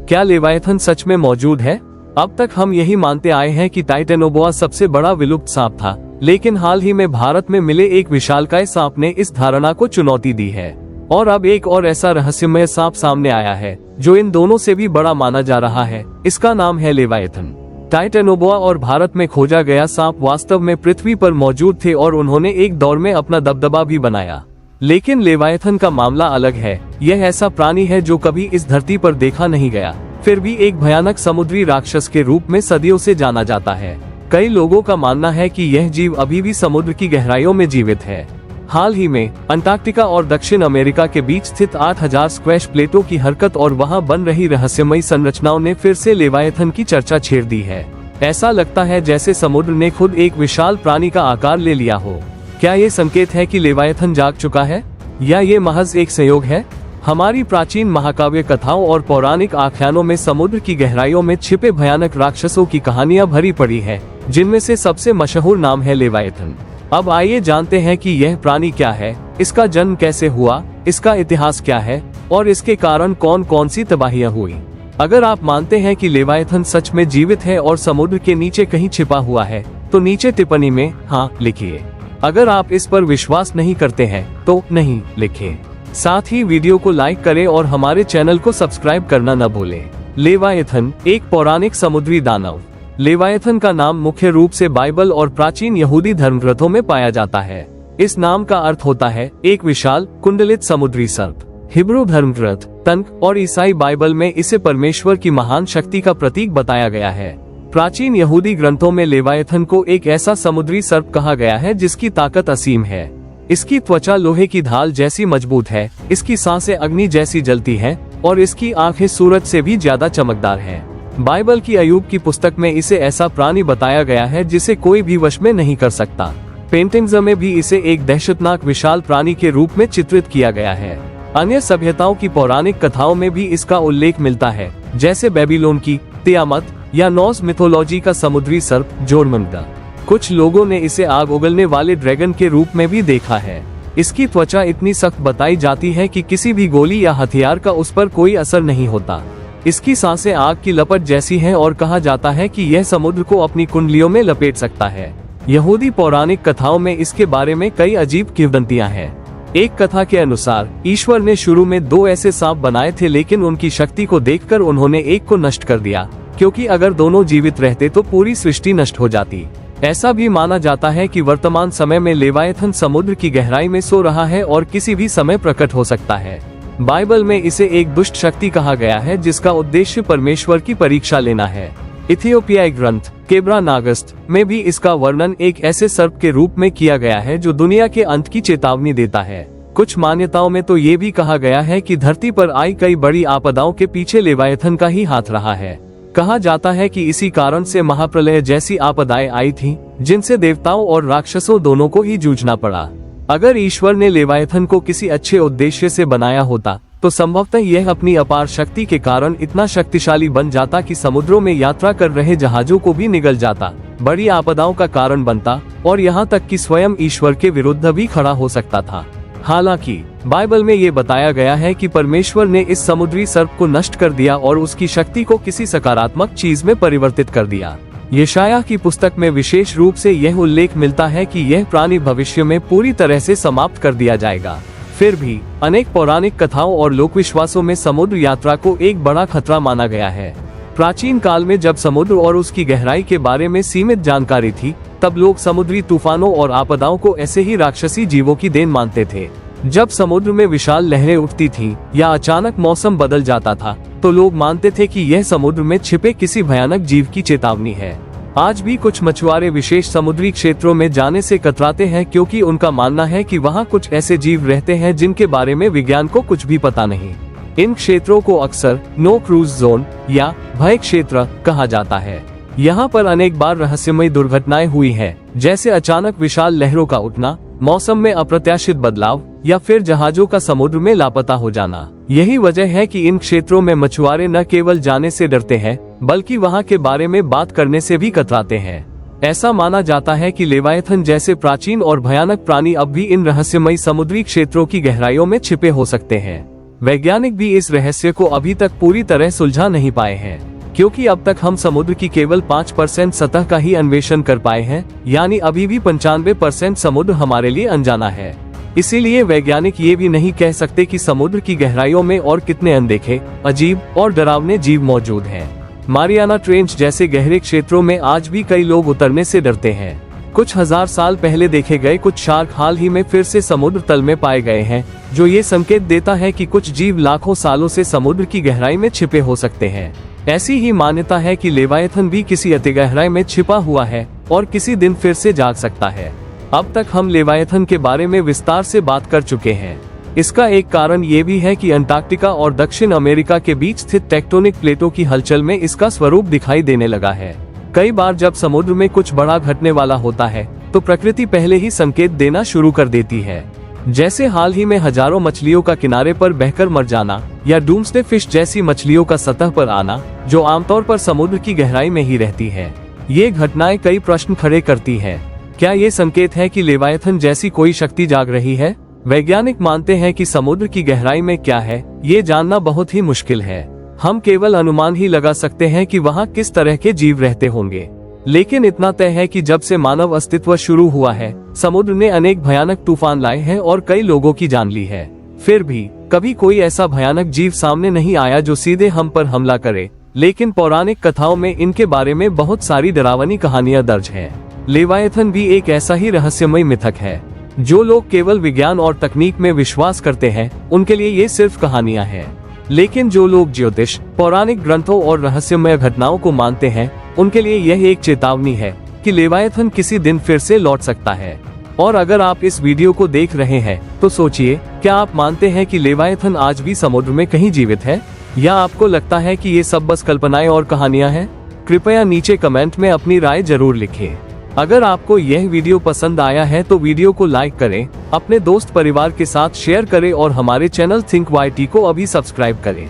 क्या लेवायथन सच में मौजूद है? अब तक हम यही मानते आए हैं कि टाइटेनोबोआ सबसे बड़ा विलुप्त सांप था, लेकिन हाल ही में भारत में मिले एक विशालकाय सांप ने इस धारणा को चुनौती दी है। और अब एक और ऐसा रहस्यमय सांप सामने आया है जो इन दोनों से भी बड़ा माना जा रहा है। इसका नाम है लेवायथन। टाइटेनोबोआ और भारत में खोजा गया सांप वास्तव में पृथ्वी पर मौजूद थे और उन्होंने एक दौर में अपना दबदबा भी बनाया। लेकिन लेवायथन का मामला अलग है। यह ऐसा प्राणी है जो कभी इस धरती पर देखा नहीं गया, फिर भी एक भयानक समुद्री राक्षस के रूप में सदियों से जाना जाता है। कई लोगों का मानना है कि यह जीव अभी भी समुद्र की गहराइयों में जीवित है। हाल ही में अंटार्कटिका और दक्षिण अमेरिका के बीच स्थित 8000 स्क्वैश प्लेटों की हरकत और वहां बन रही रहस्यमयी संरचनाओं ने फिर से लेवायथन की चर्चा छेड़ दी है। ऐसा लगता है जैसे समुद्र ने खुद एक विशाल प्राणी का आकार ले लिया हो। क्या ये संकेत है कि लेवायथन जाग चुका है, या ये महज एक संयोग है? हमारी प्राचीन महाकाव्य कथाओं और पौराणिक आख्यानों में समुद्र की गहराइयों में छिपे भयानक राक्षसों की कहानियां भरी पड़ी है, जिनमें से सबसे मशहूर नाम है लेवायथन। अब आइए जानते हैं कि यह प्राणी क्या है, इसका जन्म कैसे हुआ, इसका इतिहास क्या है और इसके कारण कौन कौन सी तबाहियां हुई। अगर आप मानते हैं कि लेवायथन सच में जीवित है और समुद्र के नीचे कहीं छिपा हुआ है, तो नीचे टिप्पणी में हाँ लिखिए। अगर आप इस पर विश्वास नहीं करते हैं तो नहीं लिखें। साथ ही वीडियो को लाइक करें और हमारे चैनल को सब्सक्राइब करना न भूलें। लेवायथन एक पौराणिक समुद्री दानव। लेवायथन का नाम मुख्य रूप से बाइबल और प्राचीन यहूदी धर्मग्रंथों में पाया जाता है। इस नाम का अर्थ होता है एक विशाल कुंडलित समुद्री सर्प। हिब्रू धर्मग्रंथ, तंत्र और ईसाई बाइबल में इसे परमेश्वर की महान शक्ति का प्रतीक बताया गया है। प्राचीन यहूदी ग्रंथों में लेवायथन को एक ऐसा समुद्री सर्प कहा गया है जिसकी ताकत असीम है। इसकी त्वचा लोहे की ढाल जैसी मजबूत है, इसकी सांसें अग्नि जैसी जलती हैं और इसकी आंखें सूरज से भी ज्यादा चमकदार हैं। बाइबल की अय्यूब की पुस्तक में इसे ऐसा प्राणी बताया गया है जिसे कोई भी वश में नहीं कर सकता। पेंटिंग्स में भी इसे एक दहशतनाक विशाल प्राणी के रूप में चित्रित किया गया है। अन्य सभ्यताओं की पौराणिक कथाओं में भी इसका उल्लेख मिलता है, जैसे बेबीलोन की तियामत या नॉर्स मिथोलॉजी का समुद्री सर्प जोरमंदा। कुछ लोगों ने इसे आग उगलने वाले ड्रैगन के रूप में भी देखा है। इसकी त्वचा इतनी सख्त बताई जाती है कि किसी भी गोली या हथियार का उस पर कोई असर नहीं होता। इसकी सांसें आग की लपट जैसी हैं और कहा जाता है कि यह समुद्र को अपनी कुंडलियों में लपेट सकता है। यहूदी पौराणिक कथाओं में इसके बारे में कई अजीब किंवदंतियां हैं। एक कथा के अनुसार ईश्वर ने शुरू में 2 ऐसे सांप बनाए थे, लेकिन उनकी शक्ति को देखकर उन्होंने एक को नष्ट कर दिया, क्योंकि अगर दोनों जीवित रहते तो पूरी सृष्टि नष्ट हो जाती। ऐसा भी माना जाता है कि वर्तमान समय में लेवायथन समुद्र की गहराई में सो रहा है और किसी भी समय प्रकट हो सकता है। बाइबल में इसे एक दुष्ट शक्ति कहा गया है जिसका उद्देश्य परमेश्वर की परीक्षा लेना है। इथियोपियाई ग्रंथ केब्रा नागस्त में भी इसका वर्णन एक ऐसे सर्प के रूप में किया गया है जो दुनिया के अंत की चेतावनी देता है। कुछ मान्यताओं में तो ये भी कहा गया है कि धरती पर आई कई बड़ी आपदाओं के पीछे लेवायथन का ही हाथ रहा है। कहा जाता है कि इसी कारण से महाप्रलय जैसी आपदाएं आई थीं, जिनसे देवताओं और राक्षसों दोनों को ही जूझना पड़ा। अगर ईश्वर ने लेवायथन को किसी अच्छे उद्देश्य से बनाया होता तो संभवतः यह अपनी अपार शक्ति के कारण इतना शक्तिशाली बन जाता कि समुद्रों में यात्रा कर रहे जहाजों को भी निगल जाता, बड़ी आपदाओं का कारण बनता और यहाँ तक कि स्वयं ईश्वर के विरुद्ध भी खड़ा हो सकता था। हालांकि बाइबल में ये बताया गया है कि परमेश्वर ने इस समुद्री सर्प को नष्ट कर दिया और उसकी शक्ति को किसी सकारात्मक चीज में परिवर्तित कर दिया। यशायाह की पुस्तक में विशेष रूप से यह उल्लेख मिलता है कि यह प्राणी भविष्य में पूरी तरह से समाप्त कर दिया जाएगा। फिर भी अनेक पौराणिक कथाओं और लोकविश्वासों में समुद्र यात्रा को एक बड़ा खतरा माना गया है। प्राचीन काल में जब समुद्र और उसकी गहराई के बारे में सीमित जानकारी थी, तब लोग समुद्री तूफानों और आपदाओं को ऐसे ही राक्षसी जीवों की देन मानते थे। जब समुद्र में विशाल लहरें उठती थीं या अचानक मौसम बदल जाता था, तो लोग मानते थे कि यह समुद्र में छिपे किसी भयानक जीव की चेतावनी है। आज भी कुछ मछुआरे विशेष समुद्री क्षेत्रों में जाने से कतराते हैं, क्योंकि उनका मानना है कि वहां कुछ ऐसे जीव रहते हैं जिनके बारे में विज्ञान को कुछ भी पता नहीं। इन क्षेत्रों को अक्सर नो क्रूज जोन या भय क्षेत्र कहा जाता है। यहाँ पर अनेक बार रहस्यमयी दुर्घटनाएं हुई हैं, जैसे अचानक विशाल लहरों का उठना, मौसम में अप्रत्याशित बदलाव या फिर जहाजों का समुद्र में लापता हो जाना। यही वजह है कि इन क्षेत्रों में मछुआरे न केवल जाने से डरते हैं, बल्कि वहां के बारे में बात करने से भी कतराते हैं। ऐसा माना जाता है कि लेवायथन जैसे प्राचीन और भयानक प्राणी अब भी इन रहस्यमयी समुद्री क्षेत्रों की गहराइयों में छिपे हो सकते हैं। वैज्ञानिक भी इस रहस्य को अभी तक पूरी तरह सुलझा नहीं पाए हैं, क्योंकि अब तक हम समुद्र की केवल 5% सतह का ही अन्वेषण कर पाए हैं, यानी अभी भी 95% समुद्र हमारे लिए अनजाना है। इसीलिए वैज्ञानिक ये भी नहीं कह सकते कि समुद्र की गहराइयों में और कितने अनदेखे, अजीब और डरावने जीव मौजूद हैं। मारियाना ट्रेंच जैसे गहरे क्षेत्रों में आज भी कई लोग उतरने से डरते हैं। कुछ हजार साल पहले देखे गए कुछ शार्क हाल ही में फिर से समुद्र तल में पाए गए हैं, जो ये संकेत देता है कि कुछ जीव लाखों सालों से समुद्र की गहराई में छिपे हो सकते हैं। ऐसी ही मान्यता है कि लेवायथन भी किसी अति गहराई में छिपा हुआ है और किसी दिन फिर से जाग सकता है। अब तक हम लेवायथन के बारे में विस्तार से बात कर चुके हैं। इसका एक कारण ये भी है कि अंटार्कटिका और दक्षिण अमेरिका के बीच स्थित टेक्टोनिक प्लेटों की हलचल में इसका स्वरूप दिखाई देने लगा है। कई बार जब समुद्र में कुछ बड़ा घटने वाला होता है तो प्रकृति पहले ही संकेत देना शुरू कर देती है। जैसे हाल ही में हजारों मछलियों का किनारे पर बहकर मर जाना या डूम्सडे फिश जैसी मछलियों का सतह पर आना, जो आमतौर पर समुद्र की गहराई में ही रहती है। ये घटनाएं कई प्रश्न खड़े करती हैं। क्या ये संकेत है कि लेवायथन जैसी कोई शक्ति जाग रही है? वैज्ञानिक मानते हैं कि समुद्र की गहराई में क्या है, ये जानना बहुत ही मुश्किल है। हम केवल अनुमान ही लगा सकते हैं कि वहाँ किस तरह के जीव रहते होंगे। लेकिन इतना तय है कि जब से मानव अस्तित्व शुरू हुआ है, समुद्र ने अनेक भयानक तूफान लाए हैं और कई लोगों की जान ली है। फिर भी कभी कोई ऐसा भयानक जीव सामने नहीं आया जो सीधे हम पर हमला करे। लेकिन पौराणिक कथाओं में इनके बारे में बहुत सारी डरावनी कहानियां दर्ज हैं। लेवायथन भी एक ऐसा ही रहस्यमय मिथक है। जो लोग केवल विज्ञान और तकनीक में विश्वास करते हैं, उनके लिए ये सिर्फ कहानियां हैं। लेकिन जो लोग ज्योतिष, पौराणिक ग्रंथों और रहस्यमय घटनाओं को मानते हैं, उनके लिए यह एक चेतावनी है कि लेवायथन किसी दिन फिर से लौट सकता है। और अगर आप इस वीडियो को देख रहे हैं तो सोचिए, क्या आप मानते हैं कि लेवायथन आज भी समुद्र में कहीं जीवित है, या आपको लगता है कि ये सब बस कल्पनाएं और कहानियां हैं? कृपया नीचे कमेंट में अपनी राय जरूर लिखें। अगर आपको यह वीडियो पसंद आया है तो वीडियो को लाइक करें, अपने दोस्त परिवार के साथ शेयर करें और हमारे चैनल थिंक वाईटी को अभी सब्सक्राइब करें।